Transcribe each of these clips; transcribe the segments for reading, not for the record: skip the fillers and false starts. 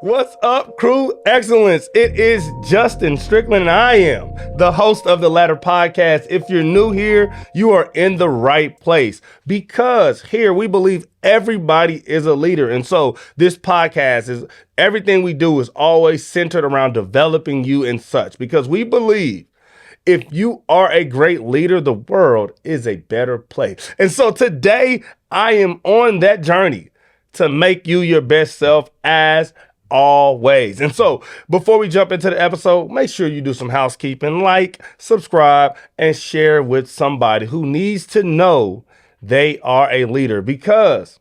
What's up, crew excellence? It is Justin Strickland, and I am the host of the Ladder Podcast. If you're new here, you are in the right place because here we believe everybody is a leader. And so this podcast is everything we do is always centered around developing you and such because we believe if you are a great leader, the world is a better place. And so today I am on that journey to make you your best self as always. And so before we jump into the episode, make sure you do some housekeeping, like, subscribe, and share with somebody who needs to know they are a leader because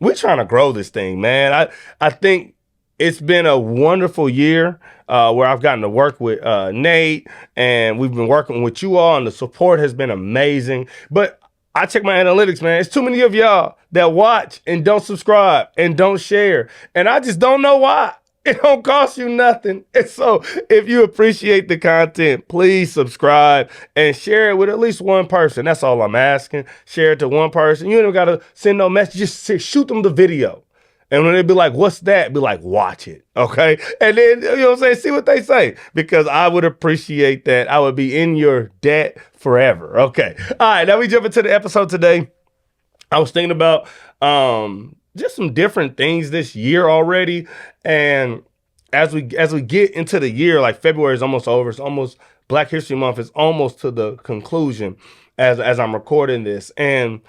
we're trying to grow this thing, man. I think it's been a wonderful year where I've gotten to work with Nate, and we've been working with you all, and the support has been amazing. But I check my analytics, man. It's too many of y'all that watch and don't subscribe and don't share. And I just don't know why. It don't cost you nothing. And so if you appreciate the content, please subscribe and share it with at least one person. That's all I'm asking. Share it to one person. You don't got to send no message. Just shoot them the video. And when they be like, what's that? Be like, watch it. Okay. And then, you know what I'm saying? See what they say, because I would appreciate that. I would be in your debt forever. Okay. All right. Now we jump into the episode today. I was thinking about just some different things this year already. And as we get into the year, like February is almost over. It's almost Black History Month is almost to the conclusion as I'm recording this. And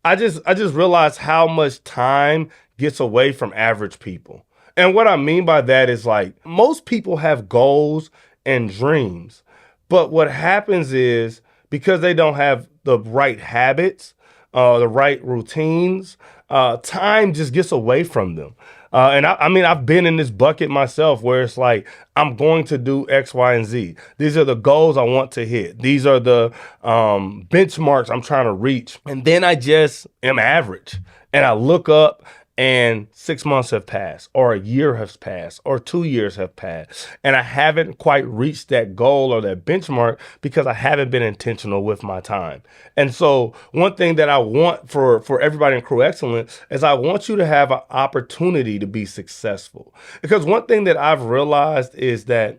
I just realized how much time gets away from average people. And what I mean by that is, like, most people have goals and dreams, but what happens is because they don't have the right habits, the right routines, time just gets away from them. And I mean, I've been in this bucket myself where it's like, I'm going to do X, Y, and Z. These are the goals I want to hit. These are the benchmarks I'm trying to reach. And then I just am average. And I look up and 6 months have passed, or a year has passed, or 2 years have passed. And I haven't quite reached that goal or that benchmark because I haven't been intentional with my time. And so one thing that I want for everybody in Crew Excellence is I want you to have an opportunity to be successful. Because one thing that I've realized is that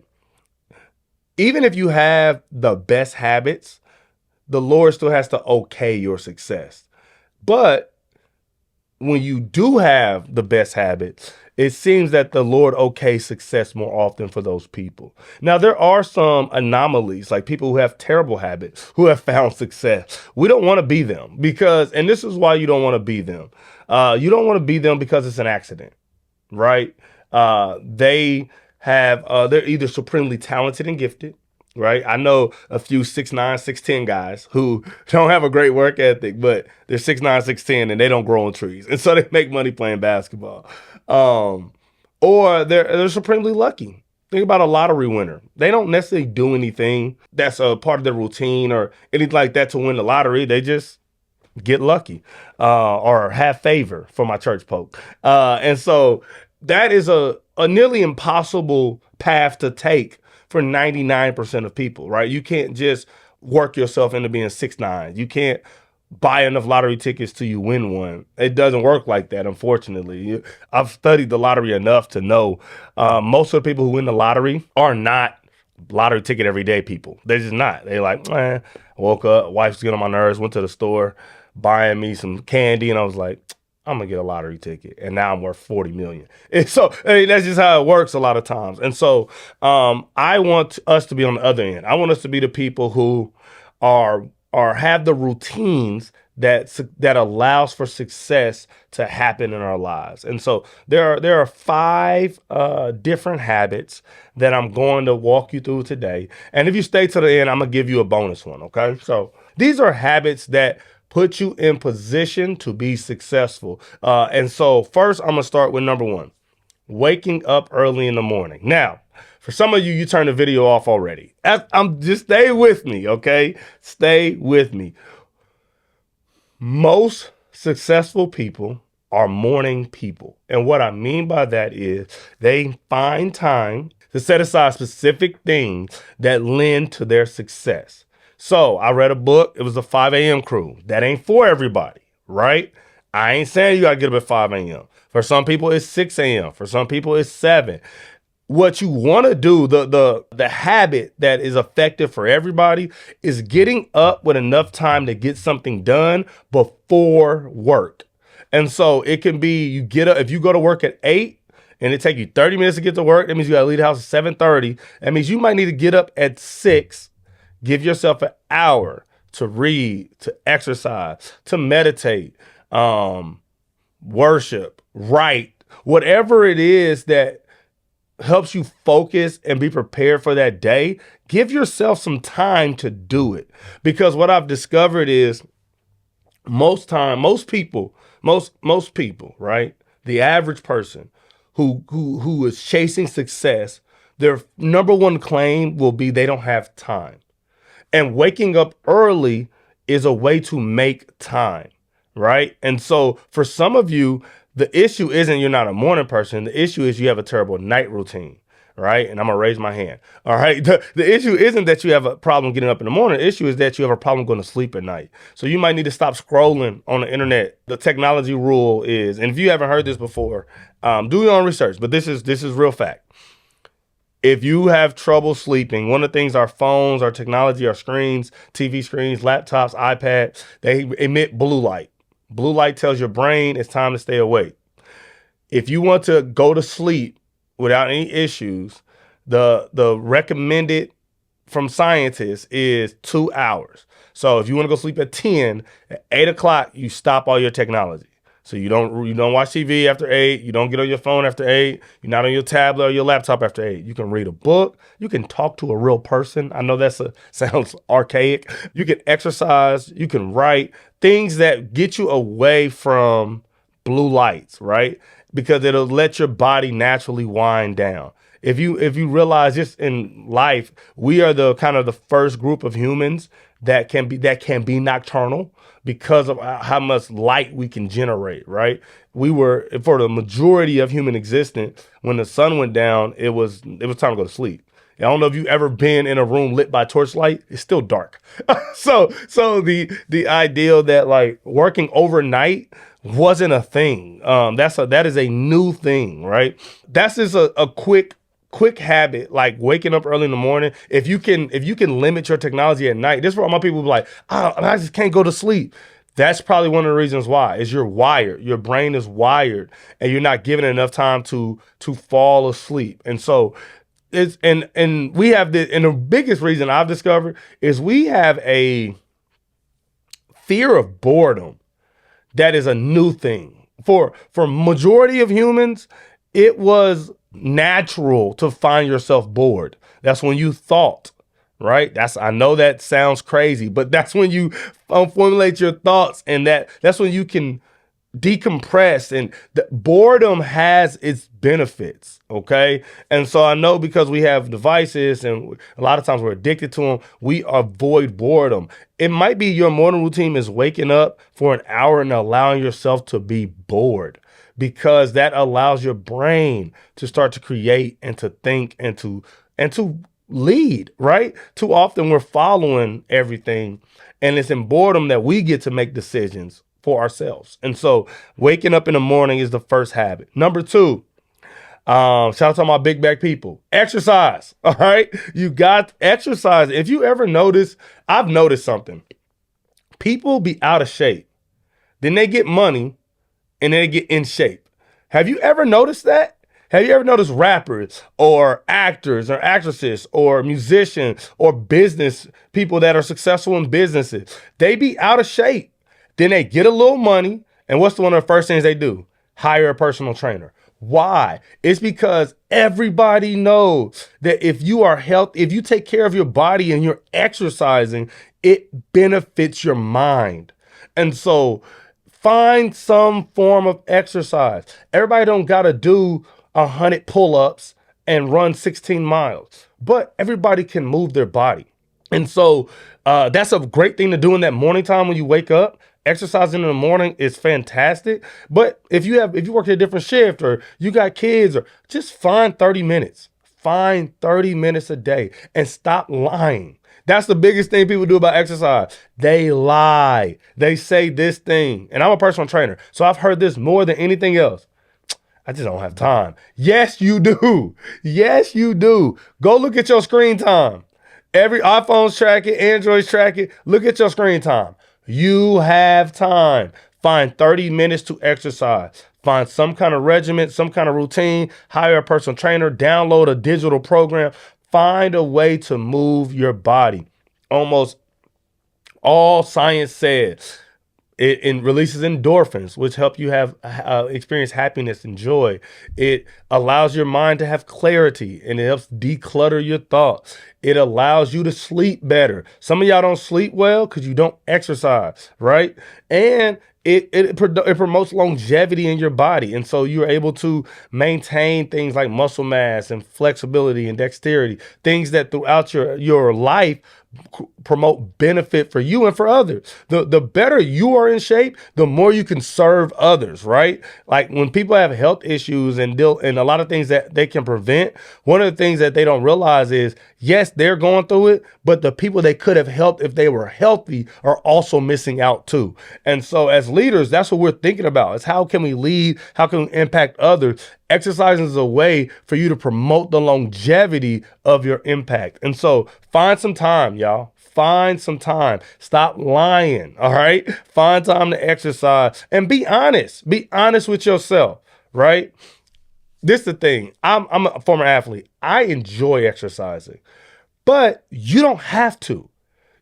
even if you have the best habits, the Lord still has to okay your success. But when you do have the best habits, it seems that the Lord okays success more often for those people. Now, there are some anomalies, like people who have terrible habits, who have found success. We don't want to be them because, and this is why you don't want to be them. You don't want to be them because it's an accident, right? They're either supremely talented and gifted, right? I know a few 6'9", 6'10" guys who don't have a great work ethic, but they're 6'9", 6'10", and they don't grow on trees. And so they make money playing basketball. Or they're supremely lucky. Think about a lottery winner. They don't necessarily do anything that's a part of their routine or anything like that to win the lottery. They just get lucky or have favor for my church folk. And so that is a nearly impossible path to take for 99% of people, right? You can't just work yourself into being 6'9". You can't buy enough lottery tickets till you win one. It doesn't work like that, unfortunately. I've studied the lottery enough to know most of the people who win the lottery are not lottery ticket everyday people. They're just not. They're like, I woke up, wife's getting on my nerves, went to the store, buying me some candy, and I was like, I'm going to get a lottery ticket. And now I'm worth 40 million. And so that's just how it works a lot of times. And so I want us to be on the other end. I want us to be the people who have the routines that allows for success to happen in our lives. And so there are 5 different habits that I'm going to walk you through today. And if you stay to the end, I'm going to give you a bonus one. Okay. So these are habits that put you in position to be successful. And so first, I'm going to start with number 1, waking up early in the morning. Now, for some of you, you turned the video off already. Just stay with me, okay? Stay with me. Most successful people are morning people. And what I mean by that is they find time to set aside specific things that lend to their success. So I read a book. It was the 5 a.m. crew. That ain't for everybody, right? I ain't saying you got to get up at 5 a.m. For some people, it's 6 a.m. For some people, it's 7. What you want to do, the habit that is effective for everybody is getting up with enough time to get something done before work. And so it can be you get up, if you go to work at 8 and it take you 30 minutes to get to work, that means you got to leave the house at 7:30. That means you might need to get up at 6, give yourself an hour to read, to exercise, to meditate, worship, write, whatever it is that helps you focus and be prepared for that day. Give yourself some time to do it. Because what I've discovered is most people, right? The average person who is chasing success, their number one claim will be they don't have time. And waking up early is a way to make time, right? And so for some of you, the issue isn't you're not a morning person. The issue is you have a terrible night routine, right? And I'm going to raise my hand. All right. The issue isn't that you have a problem getting up in the morning. The issue is that you have a problem going to sleep at night. So you might need to stop scrolling on the internet. The technology rule is, and if you haven't heard this before, do your own research, but this is real fact. If you have trouble sleeping, one of the things our phones, our technology, our screens, TV screens, laptops, iPads, they emit blue light. Blue light tells your brain it's time to stay awake. If you want to go to sleep without any issues, the recommended from scientists is 2 hours. So if you want to go sleep at 10, at 8 o'clock, you stop all your technology. So you don't watch TV after 8. You don't get on your phone after 8. You're not on your tablet or your laptop after 8. You can read a book. You can talk to a real person. I know sounds archaic. You can exercise. You can write things that get you away from blue lights, right? Because it'll let your body naturally wind down. If you realize just in life, we are the kind of the first group of humans that can be nocturnal because of how much light we can generate, right? We were, for the majority of human existence, when the sun went down, it was time to go to sleep. I don't know if you've ever been in a room lit by torchlight. It's still dark. So the ideal that like working overnight wasn't a thing. That is a new thing, right? That's just a quick habit, like waking up early in the morning. If you can limit your technology at night, this is where all my people be like, oh, I just can't go to sleep. That's probably one of the reasons why is you're wired. Your brain is wired and you're not given enough time to fall asleep. And so it's, and we have the biggest reason I've discovered is we have a fear of boredom. That is a new thing. For majority of humans, it was natural to find yourself bored. That's when you thought, right? I know that sounds crazy, but that's when you formulate your thoughts, and that's when you can decompress. And the boredom has its benefits, okay? And so I know because we have devices and a lot of times we're addicted to them, we avoid boredom. It might be your morning routine is waking up for an hour and allowing yourself to be bored, because that allows your brain to start to create and to think and to lead, right? Too often we're following everything, and it's in boredom that we get to make decisions for ourselves. And so waking up in the morning is the first habit. Number 2, shout out to my big back people. Exercise. All right. You got exercise. If you ever notice, I've noticed something. People be out of shape. Then they get money and then they get in shape. Have you ever noticed that? Have you ever noticed rappers or actors or actresses or musicians or business people that are successful in businesses? They be out of shape. Then they get a little money. And what's one of the first things they do? Hire a personal trainer. Why? It's because everybody knows that if you are healthy, if you take care of your body and you're exercising, it benefits your mind. And so find some form of exercise. Everybody don't got to do 100 pull-ups and run 16 miles, but everybody can move their body. And so that's a great thing to do in that morning time when you wake up. Exercising in the morning is fantastic. But if you work at a different shift or you got kids, or just find 30 minutes. Find 30 minutes a day and stop lying. That's the biggest thing people do about exercise. They lie. They say this thing. And I'm a personal trainer, so I've heard this more than anything else. I just don't have time. Yes, you do. Yes, you do. Go look at your screen time. Every iPhone's track it, Android's track it. Look at your screen time. You have time. Find 30 minutes to exercise. Find some kind of regimen, some kind of routine, hire a personal trainer, download a digital program. Find a way to move your body. Almost all science says it releases endorphins, which help you have experience happiness and joy. It allows your mind to have clarity, and it helps declutter your thoughts. It allows you to sleep better. Some of y'all don't sleep well because you don't exercise, right? And it promotes longevity in your body. And so you're able to maintain things like muscle mass and flexibility and dexterity, things that throughout your life promote benefit for you and for others. The better you are in shape, the more you can serve others, right? Like when people have health issues and a lot of things that they can prevent, one of the things that they don't realize is, yes, they're going through it, but the people they could have helped if they were healthy are also missing out too. And so as leaders, that's what we're thinking about. Is how can we lead? How can we impact others? Exercising is a way for you to promote the longevity of your impact. And so find some time, y'all. Find some time. Stop lying, all right? Find time to exercise and be honest. Be honest with yourself, right? This is the thing. I'm a former athlete. I enjoy exercising, but you don't have to.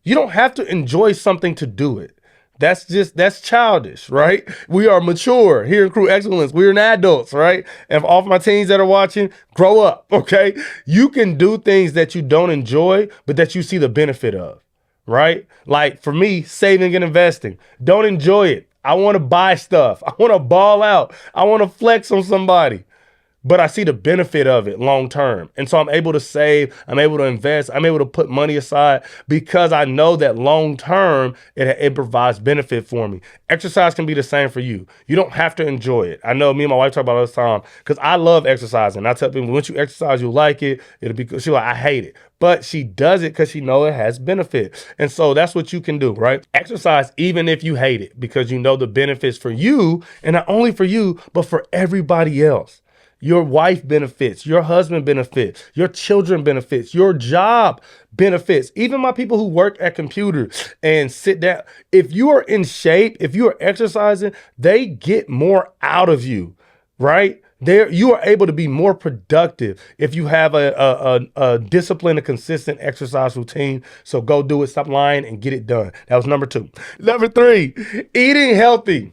You don't have to enjoy something to do it. That's childish, right? We are mature here in Crew Excellence. We're adults, right? And for all of my teens that are watching, grow up, okay? You can do things that you don't enjoy, but that you see the benefit of, right? Like for me, saving and investing. Don't enjoy it. I want to buy stuff. I want to ball out. I want to flex on somebody. But I see the benefit of it long term. And so I'm able to save, I'm able to invest, I'm able to put money aside because I know that long term it provides benefit for me. Exercise can be the same for you. You don't have to enjoy it. I know me and my wife talk about it all the time because I love exercising. I tell people once you exercise, you like it. It'll be good. She's like, I hate it. But she does it because she knows it has benefit. And so that's what you can do, right? Exercise even if you hate it because you know the benefits for you and not only for you, but for everybody else. Your wife benefits, your husband benefits, your children benefits, your job benefits. Even my people who work at computers and sit down. If you are in shape, if you are exercising, they get more out of you, right? You are able to be more productive if you have a disciplined and consistent exercise routine. So go do it, stop lying, and get it done. That was number 2. Number 3, eating healthy.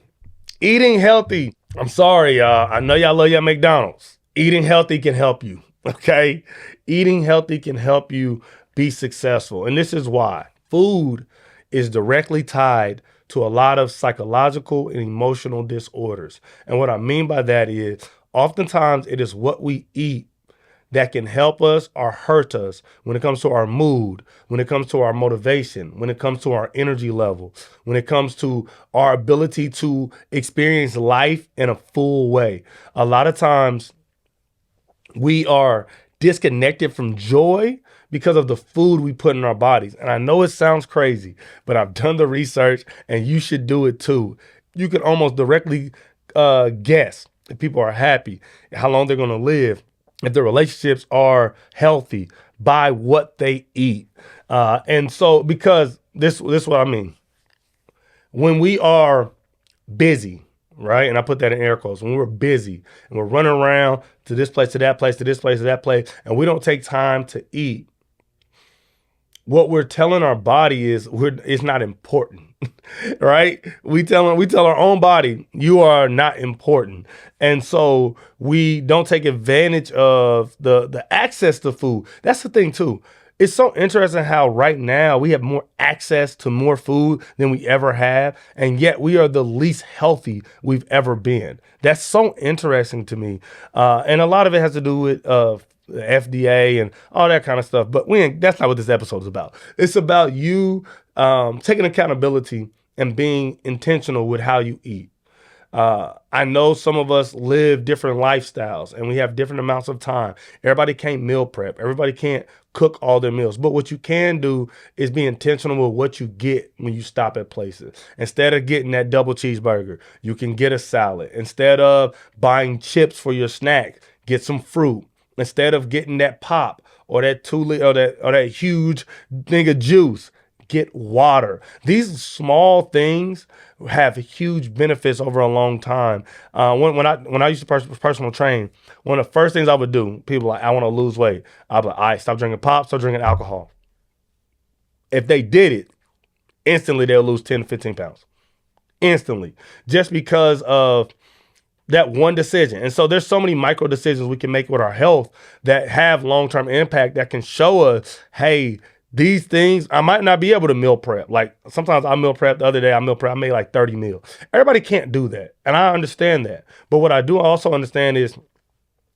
Eating healthy. I'm sorry, y'all. I know y'all love your McDonald's. Eating healthy can help you, okay? Eating healthy can help you be successful. And this is why. Food is directly tied to a lot of psychological and emotional disorders. And what I mean by that is oftentimes it is what we eat that can help us or hurt us when it comes to our mood, when it comes to our motivation, when it comes to our energy level, when it comes to our ability to experience life in a full way. A lot of times we are disconnected from joy because of the food we put in our bodies. And I know it sounds crazy, but I've done the research and you should do it too. You can almost directly guess if people are happy, how long they're going to live, if their relationships are healthy by what they eat. And so because this is what I mean. When we are busy, right? And I put that in air quotes. When we're busy and we're running around to this place, to that place, to this place, to that place, and we don't take time to eat, what we're telling our body is it's not important, right? We tell our own body, you are not important. And so we don't take advantage of the access to food. That's the thing too. It's so interesting how right now we have more access to more food than we ever have. And yet we are the least healthy we've ever been. That's so interesting to me. And a lot of it has to do with the FDA and all that kind of stuff. But that's not what this episode is about. It's about you taking accountability and being intentional with how you eat. I know some of us live different lifestyles and we have different amounts of time. Everybody can't meal prep. Everybody can't cook all their meals. But what you can do is be intentional with what you get when you stop at places. Instead of getting that double cheeseburger, you can get a salad. Instead of buying chips for your snack, get some fruit. Instead of getting that pop or that 2 liter or that huge thing of juice, get water. These small things have huge benefits over a long time. When I used to personal train, one of the first things I would do, people like, I want to lose weight. I'd be like, all right, stop drinking pop, stop drinking alcohol. If they did it, instantly they'll lose 10 to 15 pounds. Instantly. Just because of that one decision. And so there's so many micro decisions we can make with our health that have long-term impact that can show us, hey, these things, I might not be able to meal prep. Like sometimes I meal prep. The other day I made like 30 meals. Everybody can't do that. And I understand that. But what I do also understand is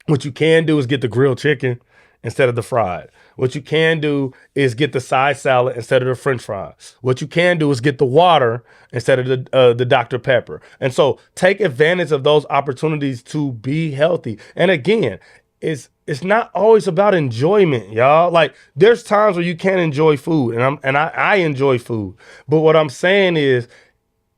what you can do is get the grilled chicken instead of the fried. What you can do is get the side salad instead of the French fries. What you can do is get the water instead of the Dr. Pepper. And so take advantage of those opportunities to be healthy. And again, it's not always about enjoyment, y'all. Like there's times where you can't enjoy food, and I enjoy food. But what I'm saying is,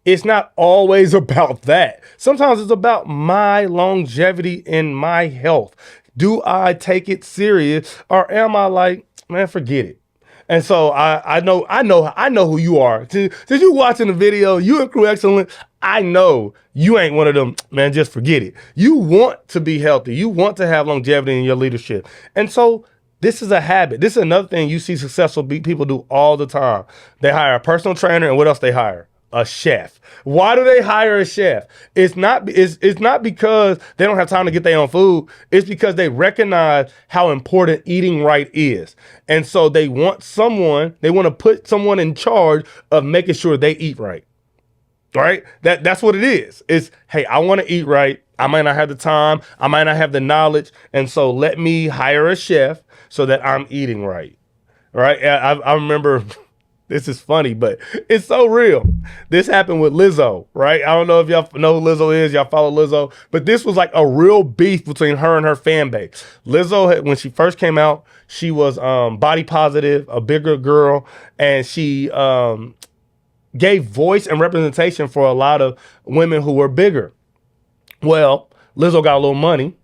it's not always about that. Sometimes it's about my longevity and my health. Do I take it serious, or am I like, man, forget it? And so I know who you are. Since you watching the video, you and Crew Excellent, I know you ain't one of them, man, just forget it. You want to be healthy. You want to have longevity in your leadership. And so this is a habit. This is another thing you see successful people do all the time. They hire a personal trainer, and what else they hire? A chef. Why do they hire a chef? It's not because they don't have time to get their own food. It's because they recognize how important eating right is. And so they want to put someone in charge of making sure they eat right. Right? That's what it is. It's, hey, I want to eat right. I might not have the time. I might not have the knowledge. And so let me hire a chef so that I'm eating right. Right? I remember. This is funny, but it's so real. This happened with Lizzo, right? I don't know if y'all know who Lizzo is. Y'all follow Lizzo. But this was like a real beef between her and her fan base. Lizzo, when she first came out, she was body positive, a bigger girl, and she gave voice and representation for a lot of women who were bigger. Well, Lizzo got a little money.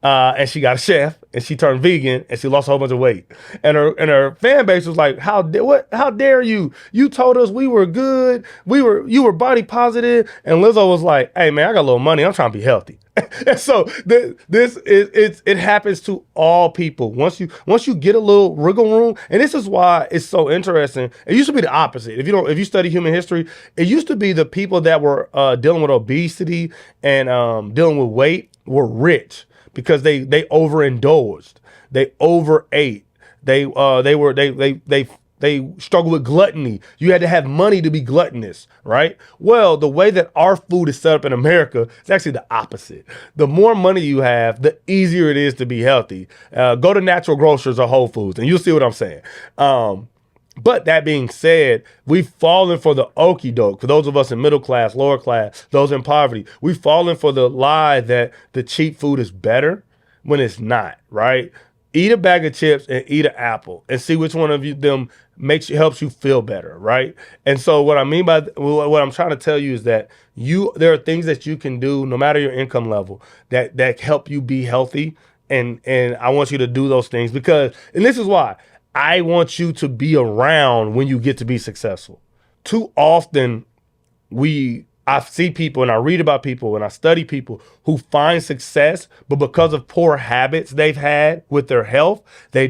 And she got a chef, and she turned vegan, and she lost a whole bunch of weight. And her fan base was like, "How dare you? You told us we were good. You were body positive." And Lizzo was like, "Hey man, I got a little money. I'm trying to be healthy." And so it happens to all people. Once you get a little wiggle room, and this is why it's so interesting. It used to be the opposite. If you study human history, it used to be the people that were dealing with obesity and dealing with weight were rich. Because they overindulged, they overate, they struggle with gluttony. You had to have money to be gluttonous, right? Well, the way that our food is set up in America is actually the opposite. The more money you have, the easier it is to be healthy. Go to Natural Grocers or Whole Foods, and you'll see what I'm saying. But that being said, we've fallen for the okie doke. For those of us in middle class, lower class, those in poverty, we've fallen for the lie that the cheap food is better when it's not, right? Eat a bag of chips and eat an apple and see which one of them helps you feel better, right? And so what I mean by what I'm trying to tell you is that there are things that you can do no matter your income level that help you be healthy. And I want you to do those things and this is why. I want you to be around when you get to be successful. Too often I see people and I read about people and I study people who find success, but because of poor habits they've had with their health, they're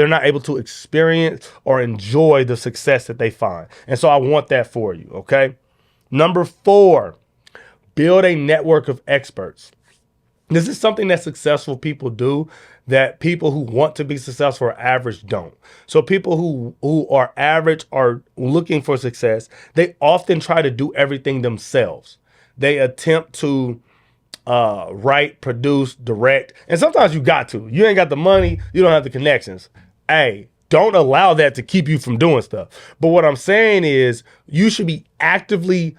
not able to experience or enjoy the success that they find. And so I want that for you, okay? Number 4, build a network of experts. This is something that successful people do that people who want to be successful or average don't. So people who are average are looking for success. They often try to do everything themselves. They attempt to write, produce, direct. And sometimes you got to. You ain't got the money. You don't have the connections. Hey, don't allow that to keep you from doing stuff. But what I'm saying is you should be actively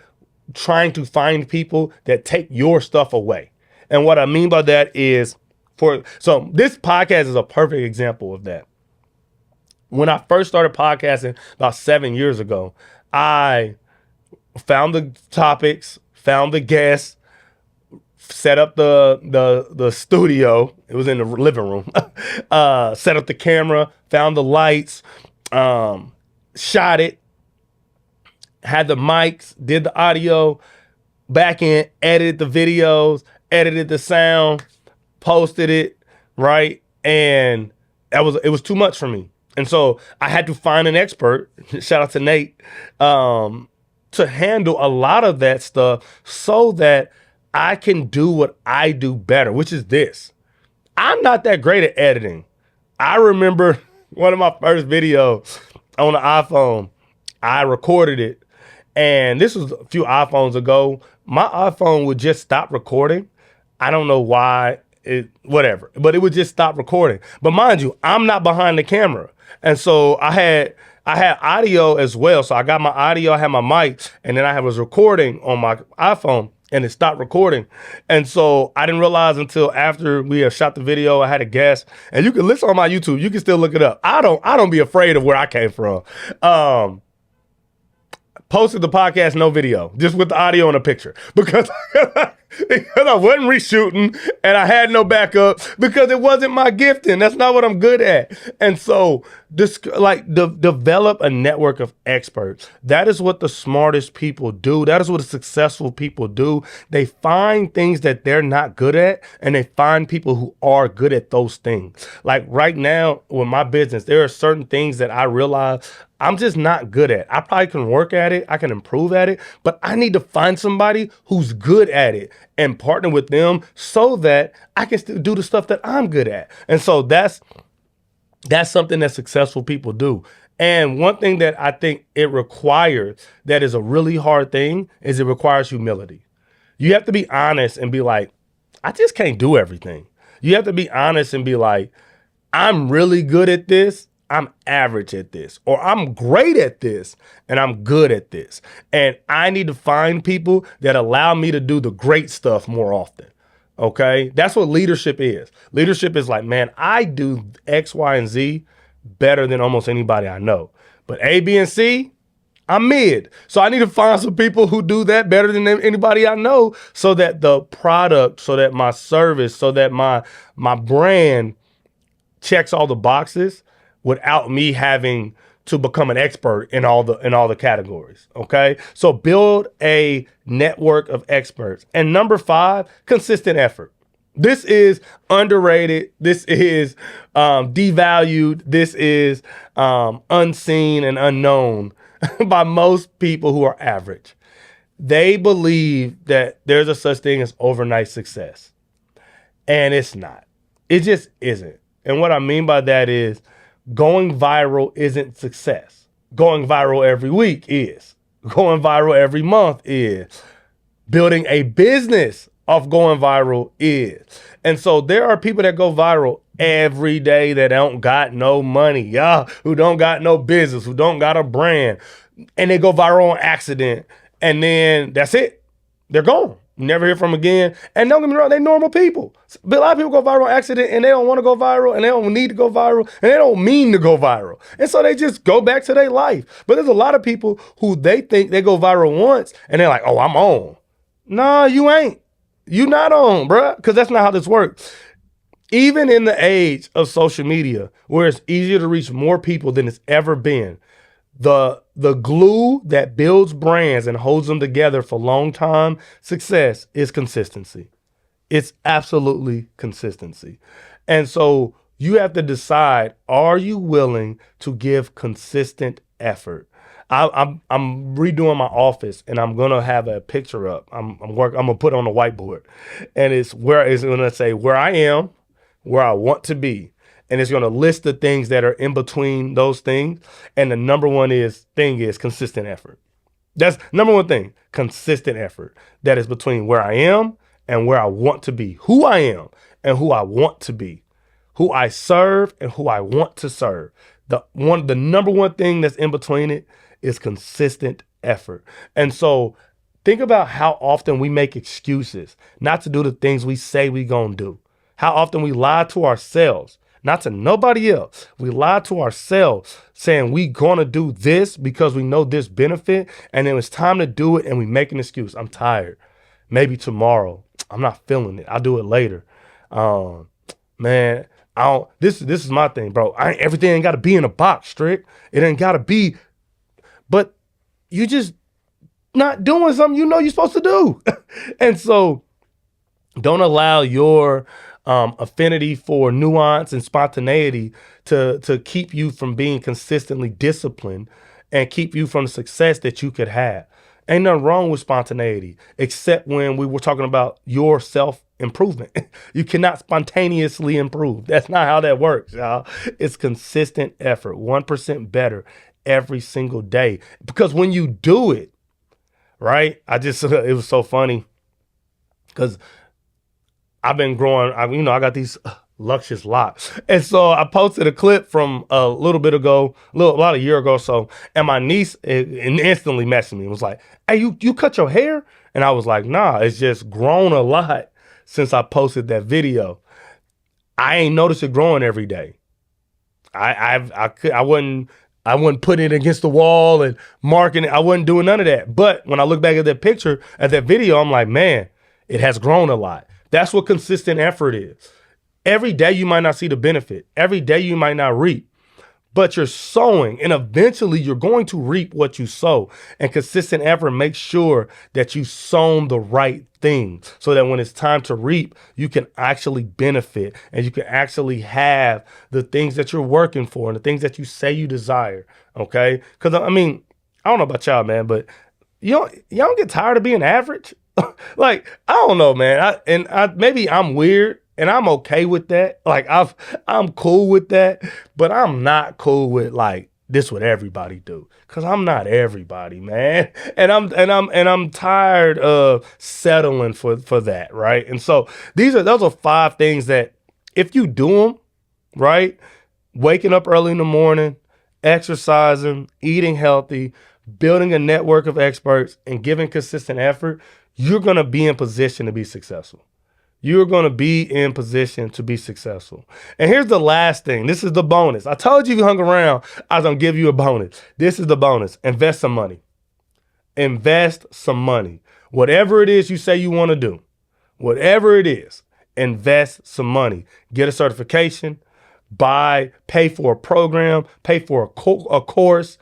trying to find people that take your stuff away. And what I mean by that is so this podcast is a perfect example of that. When I first started podcasting about 7 years ago, I found the topics, found the guests, set up the studio. It was in the living room. Set up the camera, found the lights, shot it, had the mics, did the audio, back end, edited the videos, edited the sound, posted it, right? And it was too much for me. And so I had to find an expert, shout out to Nate, to handle a lot of that stuff so that I can do what I do better, which is this. I'm not that great at editing. I remember one of my first videos on the iPhone, I recorded it, and this was a few iPhones ago. My iPhone would just stop recording. I don't know why, whatever, but it would just stop recording. But mind you, I'm not behind the camera. And so I had audio as well. So I got my audio, I had my mic, and then I was recording on my iPhone, and it stopped recording. And so I didn't realize until after we had shot the video, I had a guest, and you can listen on my YouTube. You can still look it up. I don't be afraid of where I came from. Posted the podcast, no video, just with the audio and a picture because I wasn't reshooting and I had no backup because it wasn't my gifting. That's not what I'm good at. And so develop a network of experts. That is what the smartest people do. That is what the successful people do. They find things that they're not good at, and they find people who are good at those things. Like right now with my business, there are certain things that I realize I'm just not good at. I probably can work at it. I can improve at it, but I need to find somebody who's good at it and partner with them so that I can still do the stuff that I'm good at. And so that's something that successful people do. And one thing that I think it requires that is a really hard thing is it requires humility. You have to be honest and be like, I just can't do everything. You have to be honest and be like, I'm really good at this. I'm average at this, or I'm great at this and I'm good at this. And I need to find people that allow me to do the great stuff more often. Okay. That's what leadership is. Leadership is like, man, I do X, Y, and Z better than almost anybody I know. But A, B, and C, I'm mid. So I need to find some people who do that better than anybody I know so that the product, so that my service, so that my brand checks all the boxes without me having to become an expert in all the categories. Okay. So build a network of experts. And number 5, consistent effort. This is underrated. This is devalued. This is unseen and unknown by most people who are average. They believe that there's a such thing as overnight success. And it's not. It just isn't. And what I mean by that is, going viral isn't success. Going viral every week is. Going viral every month is. Building a business off going viral is. And so there are people that go viral every day that don't got no money, who don't got no business, who don't got a brand, and they go viral on accident. And then that's it. They're gone. Never hear from them again. And don't get me wrong, they're normal people. But a lot of people go viral on accident and they don't want to go viral and they don't need to go viral and they don't mean to go viral. And so they just go back to their life. But there's a lot of people who they think they go viral once and they're like, oh, I'm on. Nah, you ain't. You not on, bruh, because that's not how this works. Even in the age of social media, where it's easier to reach more people than it's ever been, the glue that builds brands and holds them together for long time success is consistency. It's absolutely consistency. And so you have to decide, are you willing to give consistent effort? I'm redoing my office and I'm gonna have a picture up. I'm gonna put it on a whiteboard, and it's gonna say where I am, where I want to be. And it's going to list the things that are in between those things. And the number one thing is consistent effort. That's number one thing, consistent effort. That is between where I am and where I want to be, who I am and who I want to be, who I serve and who I want to serve. The number one thing that's in between it is consistent effort. And so Think about how often we make excuses not to do the things we say we gonna do. How often we lie to ourselves, not to nobody else. We lie to ourselves saying we gonna do this because we know this benefit, and then it's time to do it and we make an excuse. I'm tired. Maybe tomorrow. I'm not feeling it. I'll do it later. Man, I don't. This is my thing, bro. Everything ain't got to be in a box, Strick. It ain't got to be. But you just not doing something you know you're supposed to do. And so don't allow your affinity for nuance and spontaneity to keep you from being consistently disciplined and keep you from the success that you could have. Ain't nothing wrong with spontaneity, except when we were talking about your self-improvement. You cannot spontaneously improve. That's not how that works, y'all. It's consistent effort, 1% better every single day. Because when you do it, right? It was so funny because I've been growing, I got these luscious locks. And so I posted a clip from a little bit ago, about a year ago or so, and my niece instantly messaged me and was like, hey, you cut your hair? And I was like, nah, it's just grown a lot since I posted that video. I ain't noticed it growing every day. I wouldn't put it against the wall and marking it. I wasn't doing none of that. But when I look back at that picture, at that video, I'm like, man, it has grown a lot. That's what consistent effort is. Every day you might not see the benefit. Every day you might not reap. But you're sowing, and eventually you're going to reap what you sow. And consistent effort makes sure that you sown the right thing so that when it's time to reap, you can actually benefit and you can actually have the things that you're working for and the things that you say you desire. Okay? Because I don't know about y'all, man, but y'all don't get tired of being average? Like, I don't know, man. Maybe I'm weird. And I'm okay with that. Like I'm cool with that, but I'm not cool with like this what everybody do. Cause I'm not everybody, man. And I'm tired of settling for that, right? And so those are 5 things that if you do them, right? Waking up early in the morning, exercising, eating healthy, building a network of experts, and giving consistent effort, you're gonna be in position to be successful. You're going to be in position to be successful. And here's the last thing. This is the bonus. I told you if you hung around, I was going to give you a bonus. This is the bonus. Invest some money. Invest some money. Whatever it is you say you want to do, whatever it is, invest some money. Get a certification, pay for a program, pay for a course,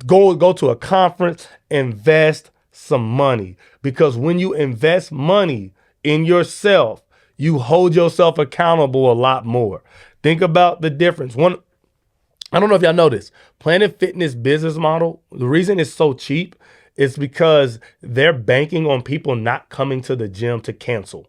go to a conference, invest some money. Because when you invest money in yourself, you hold yourself accountable a lot more. Think about the difference. I don't know if y'all know this. Planet Fitness business model, the reason it's so cheap is because they're banking on people not coming to the gym to cancel.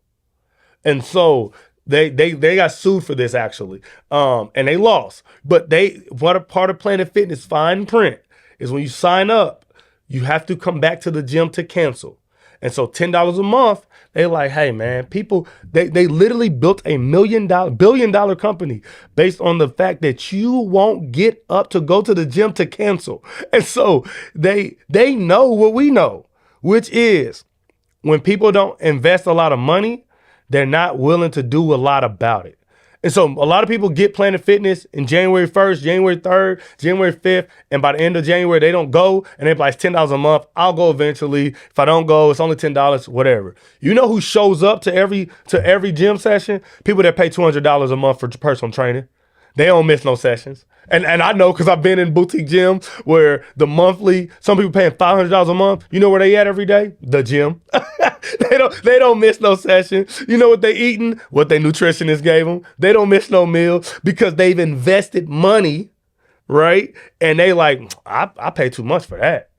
And so they got sued for this actually. And they lost. But what a part of Planet Fitness fine print is when you sign up, you have to come back to the gym to cancel. And so $10 a month, they like, hey man, people, they literally built a billion-dollar company based on the fact that you won't get up to go to the gym to cancel. And so they know what we know, which is when people don't invest a lot of money, they're not willing to do a lot about it. And so a lot of people get Planet Fitness in January 1st, January 3rd, January 5th, and by the end of January, they don't go, and they're like, it's $10 a month. I'll go eventually. If I don't go, it's only $10, whatever. You know who shows up to every gym session? People that pay $200 a month for personal training. They don't miss no sessions. And I know because I've been in boutique gyms where the monthly, some people paying $500 a month. You know where they at every day? The gym. They don't miss no session. You know what they eating? What their nutritionist gave them. They don't miss no meal because they've invested money, right? And they like, I pay too much for that.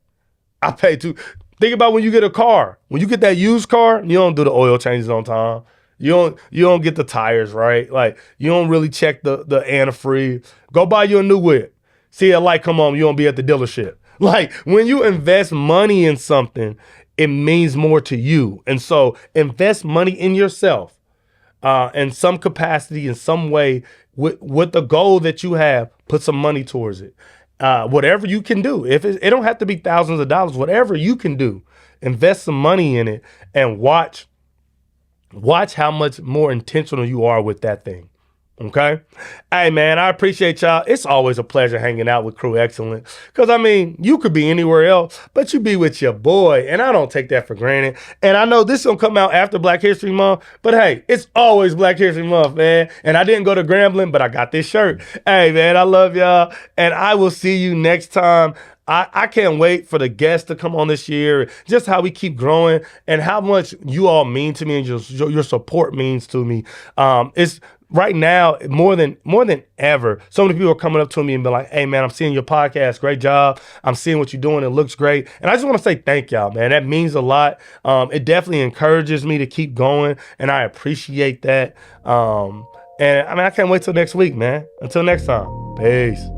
Think about when you get a car. When you get that used car, you don't do the oil changes on time. You don't get the tires right. Like you don't really check the antifreeze. Go buy you a new whip. See a light come on, you don't be at the dealership. Like when you invest money in something, it means more to you. And so invest money in yourself in some capacity, in some way, with the goal that you have, put some money towards it. Whatever you can do. If it don't have to be thousands of dollars, whatever you can do. invest some money in it and watch how much more intentional you are with that thing. Okay. Hey, man, I appreciate y'all. It's always a pleasure hanging out with Crew Excellence. Because, I mean, you could be anywhere else, but you be with your boy. And I don't take that for granted. And I know this is going to come out after Black History Month. But, hey, it's always Black History Month, man. And I didn't go to Grambling, but I got this shirt. Hey, man, I love y'all. And I will see you next time. I can't wait for the guests to come on this year, just how we keep growing and how much you all mean to me and your support means to me. It's right now more than ever. So many people are coming up to me and be like, hey, man, I'm seeing your podcast. Great job. I'm seeing what you're doing. It looks great. And I just want to say thank y'all, man. That means a lot. It definitely encourages me to keep going, and I appreciate that. And I mean, I can't wait till next week, man. Until next time. Peace.